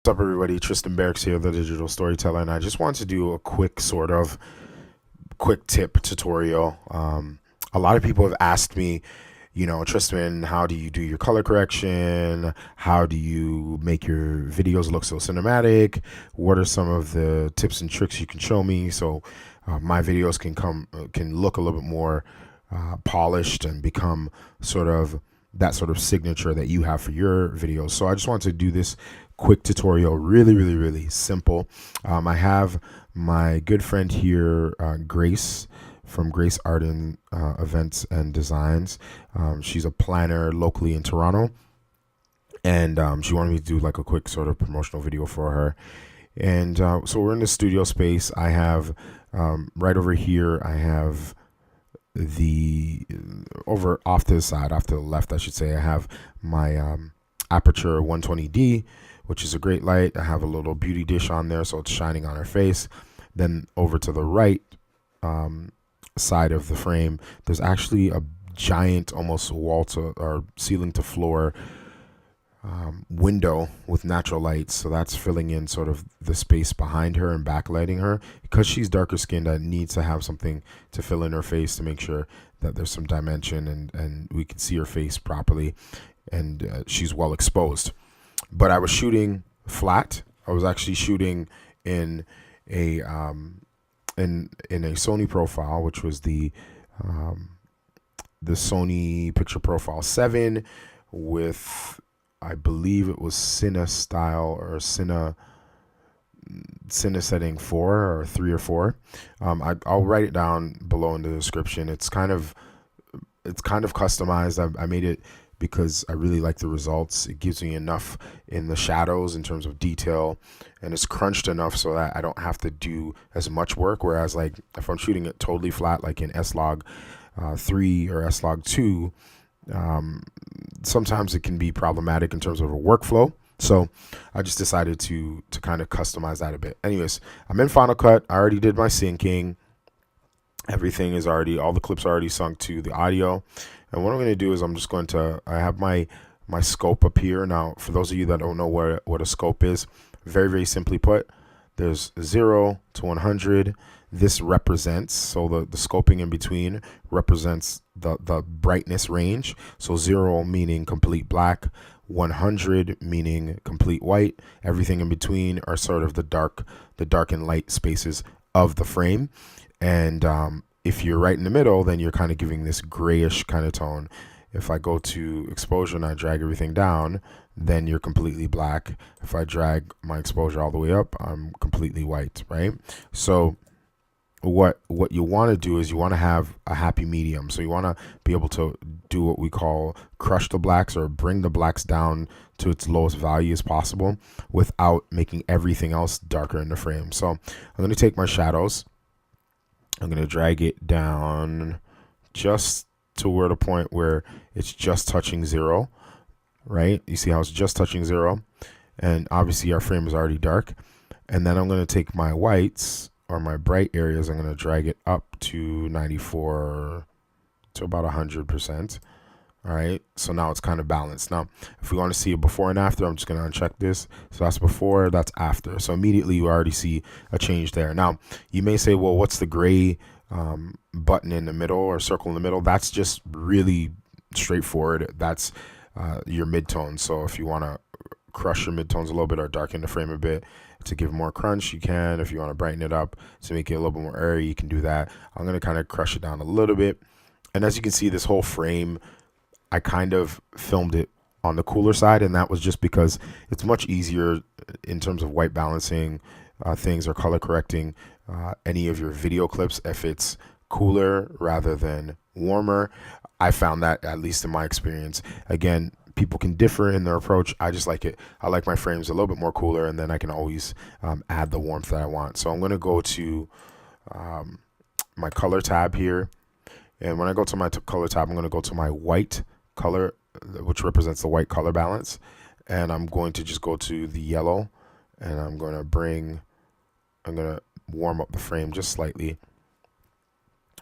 What's up, everybody? Tristan Barrocks here, the digital storyteller, and I just want to do a quick tip tutorial. A lot of people have asked me, Tristan, how do you do your color correction? How do you make your videos look so cinematic? What are some of the tips and tricks you can show me so my videos can look a little bit more polished and become sort of that sort of signature that you have for your videos. So I just want to do this quick tutorial, really simple. I have my good friend here, Grace, from Grace Art and Events and Designs. She's a planner locally in Toronto, and she wanted me to do like a quick sort of promotional video for her. And so we're in the studio space. I have right over here, I have the over off to the side, off to the left, I should say, I have my Aperture 120D, which is a great light. I have a little beauty dish on there, so it's shining on her face. Then over to the right side of the frame, there's actually a giant, almost wall to or ceiling to floor window with natural light, so that's filling in sort of the space behind her and backlighting her. Because she's darker skinned, I need to have something to fill in her face to make sure that there's some dimension and we can see her face properly, and she's well exposed. But I was shooting flat. I was actually shooting in a in a Sony profile, which was the Sony Picture Profile 7 with, I believe it was Cine style or Cine setting 4 or 3 or 4. I'll write it down below in the description. It's kind of customized. I made it because I really like the results. It gives me enough in the shadows in terms of detail, and it's crunched enough so that I don't have to do as much work. Whereas like if I'm shooting it totally flat, like in S-Log 3 or S-Log 2, sometimes it can be problematic in terms of a workflow. So I just decided to kind of customize that a bit. Anyways, I'm in Final Cut. I already did my syncing. Everything is already, all the clips are already sunk to the audio. And what I'm going to do is I have my scope up here. Now, for those of you that don't know what a scope is, very simply put, there's 0 to 100. This represents, so the scoping in between represents the brightness range. So 0 meaning complete black, 100 meaning complete white. Everything in between are sort of the dark and light spaces of the frame. And if you're right in the middle, then you're kind of giving this grayish kind of tone. If I go to exposure and I drag everything down, then you're completely black. If I drag my exposure all the way up, I'm completely white, right? So what you want to do is you want to have a happy medium. So you want to be able to do what we call crush the blacks, or bring the blacks down to its lowest value as possible without making everything else darker in the frame. So I'm going to take my shadows. I'm going to drag it down just to where the point where it's just touching 0, right? You see how it's just touching 0? And obviously our frame is already dark. And then I'm going to take my whites, or my bright areas, I'm going to drag it up to 94 to about 100%. All right, so now it's kind of balanced. Now, if we want to see a before and after, I'm just going to uncheck this. So that's before, that's after. So immediately you already see a change there. Now, you may say, well, what's the gray button in the middle or circle in the middle? That's just really straightforward. That's your midtones. So if you want to crush your midtones a little bit or darken the frame a bit to give more crunch, you can. If you want to brighten it up to make it a little bit more airy, you can do that. I'm going to kind of crush it down a little bit. And as you can see, this whole frame, I kind of filmed it on the cooler side, and that was just because it's much easier in terms of white balancing things or color correcting any of your video clips if it's cooler rather than warmer. I found that, at least in my experience. Again, people can differ in their approach. I just like it. I like my frames a little bit more cooler, and then I can always add the warmth that I want. So I'm going to go to my color tab here. And when I go to my color tab, I'm going to go to my white color, which represents the white color balance. And I'm going to just go to the yellow, and I'm going to warm up the frame just slightly.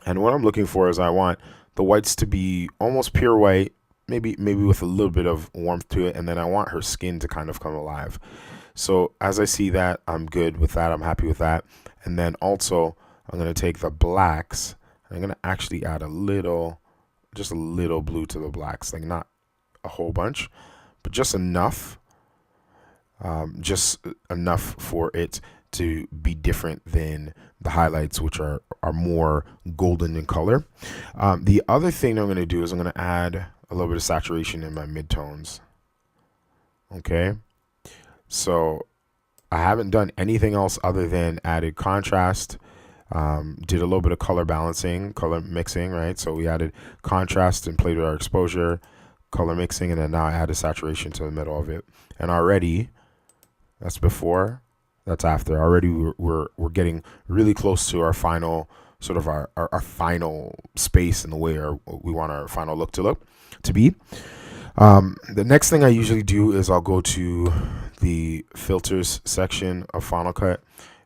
And what I'm looking for is I want the whites to be almost pure white, maybe with a little bit of warmth to it, and then I want her skin to kind of come alive. So as I see that, I'm good with that. I'm happy with that. And then also I'm going to take the blacks. I'm going to actually add just a little blue to the blacks, like not a whole bunch, but just enough for it to be different than the highlights, which are more golden in color. The other thing I'm going to do is I'm going to add a little bit of saturation in my midtones. Okay, so I haven't done anything else other than added contrast. Did a little bit of color balancing, color mixing, right? So we added contrast and played with our exposure, color mixing, and then now I added saturation to the middle of it. And already, that's before, that's after. Already we're getting really close to our final sort of our final space and the way we want our final look to be. The next thing I usually do is I'll go to the filters section of Final Cut,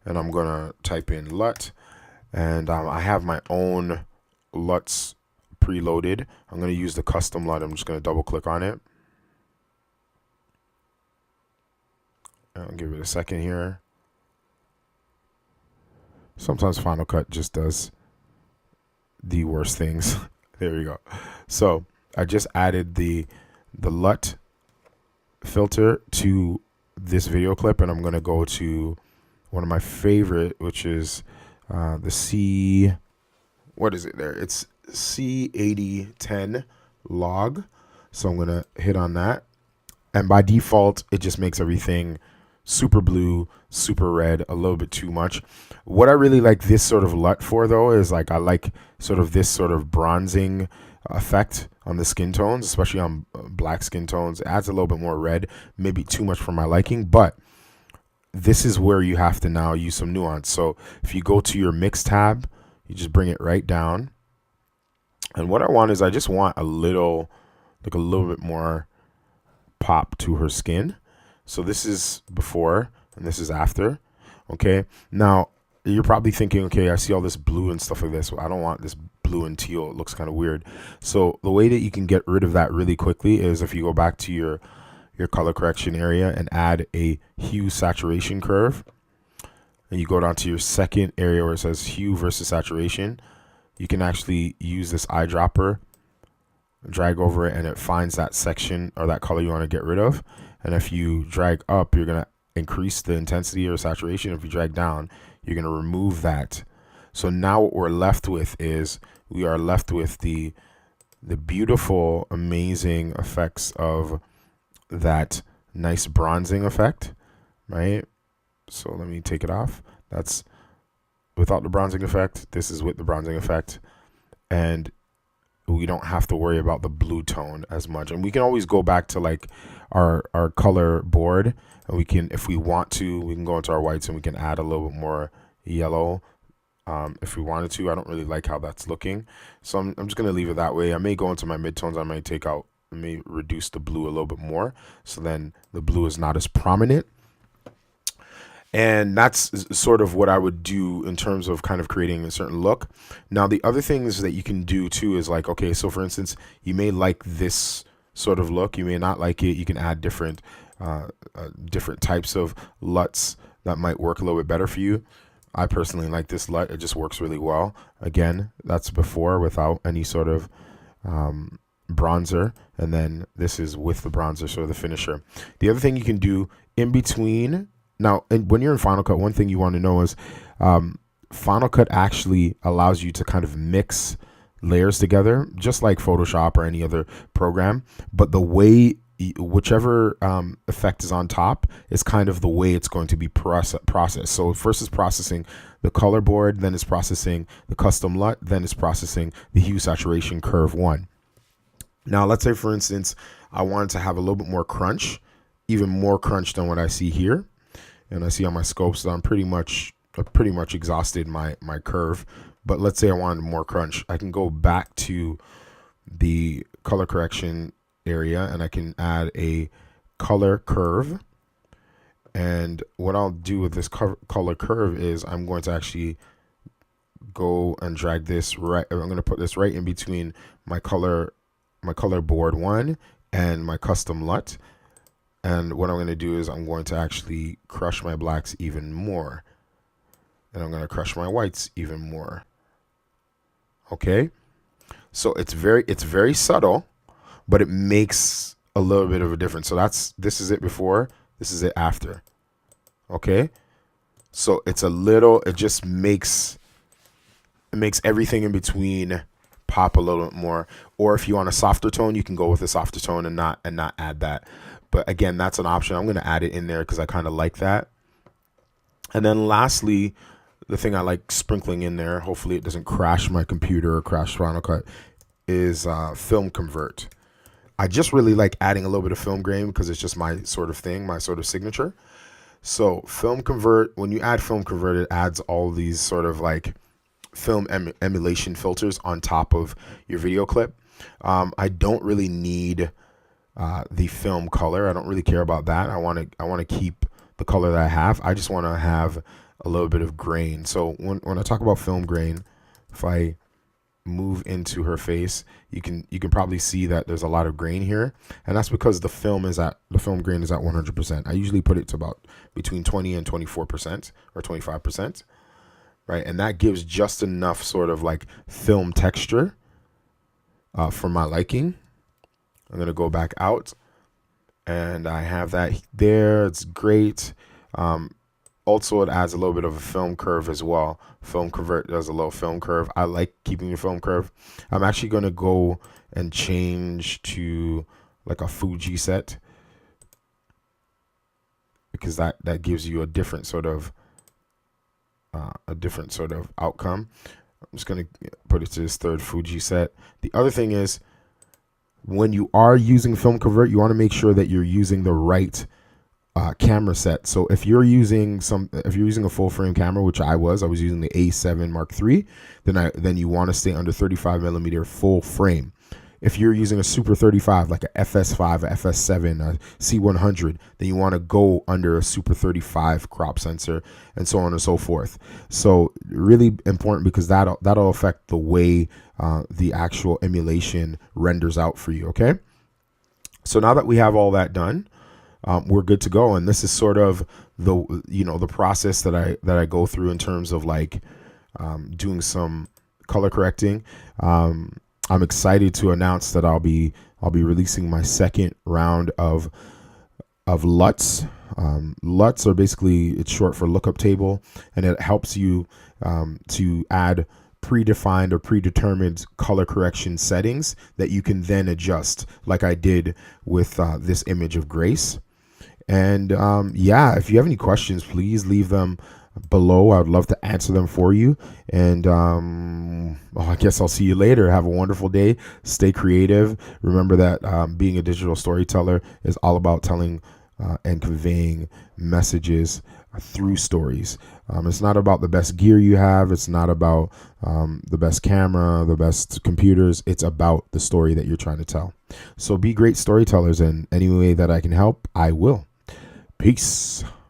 and I'm gonna type in LUT, and I have my own LUTs preloaded. I'm gonna use the custom LUT. I'm just gonna double click on it. I'll give it a second here. Sometimes Final Cut just does the worst things. There we go. So I just added the LUT filter to this video clip, and I'm going to go to one of my favorite, which is the what is it there? It's C8010 log. So I'm going to hit on that. And by default, it just makes everything super blue, super red, a little bit too much. What I really like this sort of LUT for, though, is like I like sort of this sort of bronzing effect on the skin tones, especially on black skin tones. It adds a little bit more red, maybe too much for my liking, but this is where you have to now use some nuance. So if you go to your mix tab, you just bring it right down. And what I want is I just want a little bit more pop to her skin. So this is before and this is after. Okay, now you're probably thinking, okay, I see all this blue and stuff like this. Well, I don't want this blue and teal. It looks kind of weird. So the way that you can get rid of that really quickly is if you go back to your color correction area and add a hue saturation curve, and you go down to your second area where it says hue versus saturation, you can actually use this eyedropper, drag over it, and it finds that section or that color you want to get rid of. And if you drag up, you're going to increase the intensity or saturation. If you drag down, you're going to remove that. So now what we're left with is we are left with the beautiful, amazing effects of that nice bronzing effect, right? So let me take it off. That's without the bronzing effect. This is with the bronzing effect. And we don't have to worry about the blue tone as much. And we can always go back to like our color board, and we can, if we want to, we can go into our whites and we can add a little bit more yellow if we wanted to. I don't really like how that's looking, so I'm just going to leave it that way. I may go into my midtones. I may reduce the blue a little bit more, so then the blue is not as prominent. And that's sort of what I would do in terms of kind of creating a certain look. Now, the other things that you can do too is like, okay, so for instance, you may like this sort of look, you may not like it. You can add different types of LUTs that might work a little bit better for you. I personally like this LUT. It just works really well. Again, that's before without any sort of bronzer, and then this is with the bronzer, so the finisher. The other thing you can do in between. Now, when you're in Final Cut, one thing you want to know is Final Cut actually allows you to kind of mix layers together, just like Photoshop or any other program. But the way, whichever effect is on top is kind of the way it's going to be processed. So first it's processing the color board, then it's processing the custom LUT, then it's processing the hue saturation curve 1. Now, let's say, for instance, I wanted to have a little bit more crunch, even more crunch than what I see here. And I see on my scopes that I pretty much exhausted my curve. But let's say I wanted more crunch. I can go back to the color correction area and I can add a color curve. And what I'll do with this color curve is I'm going to actually go and drag this right. I'm going to put this right in between my color board 1 and my custom LUT. And what I'm going to do is I'm going to actually crush my blacks even more. And I'm going to crush my whites even more. Okay? So it's very subtle, but it makes a little bit of a difference. So this is it before, this is it after. Okay? So it's it just makes everything in between pop a little bit more. Or if you want a softer tone, you can go with a softer tone and not add that. But again, that's an option. I'm going to add it in there because I kind of like that. And then lastly, the thing I like sprinkling in there, hopefully it doesn't crash my computer or crash Final Cut, is film convert. I just really like adding a little bit of film grain because it's just my sort of thing, my sort of signature. So film convert, when you add film convert, it adds all these sort of like film emulation filters on top of your video clip. I don't really need the film color. I don't really care about that. I want to keep the color that I have. I just want to have a little bit of grain. So when I talk about film grain, if I move into her face, you can probably see that there's a lot of grain here, and that's because the film grain is at 100%. I usually put it to about between 20 and 24% or 25%, right? And that gives just enough sort of like film texture for my liking. I'm going to go back out, and I have that there. It's great. Also, it adds a little bit of a film curve as well. Film convert does a little film curve. I like keeping the film curve. I'm actually going to go and change to like a Fuji set because that gives you a different sort of outcome. I'm just going to put it to this third Fuji set. The other thing is, when you are using film convert, you want to make sure that you're using the right camera set. So if you're using a full frame camera, which I was using the A7III, then you want to stay under 35mm full frame. If you're using a Super 35, like a FS5, a FS7, a C100, then you want to go under a Super 35 crop sensor, and so on and so forth. So really important because that'll affect the way the actual emulation renders out for you. Okay. So now that we have all that done, we're good to go. And this is sort of the process that I go through in terms of like doing some color correcting. I'm excited to announce that I'll be releasing my second round of LUTs. LUTs are basically, it's short for lookup table, and it helps you to add predefined or predetermined color correction settings that you can then adjust, like I did with this image of Grace. And yeah, if you have any questions, please leave them below. I would love to answer them for you. And I guess I'll see you later. Have a wonderful day. Stay creative. Remember that being a digital storyteller is all about telling and conveying messages through stories. It's not about the best gear you have. It's not about the best camera, the best computers. It's about the story that you're trying to tell. So be great storytellers, and any way that I can help, I will. Peace.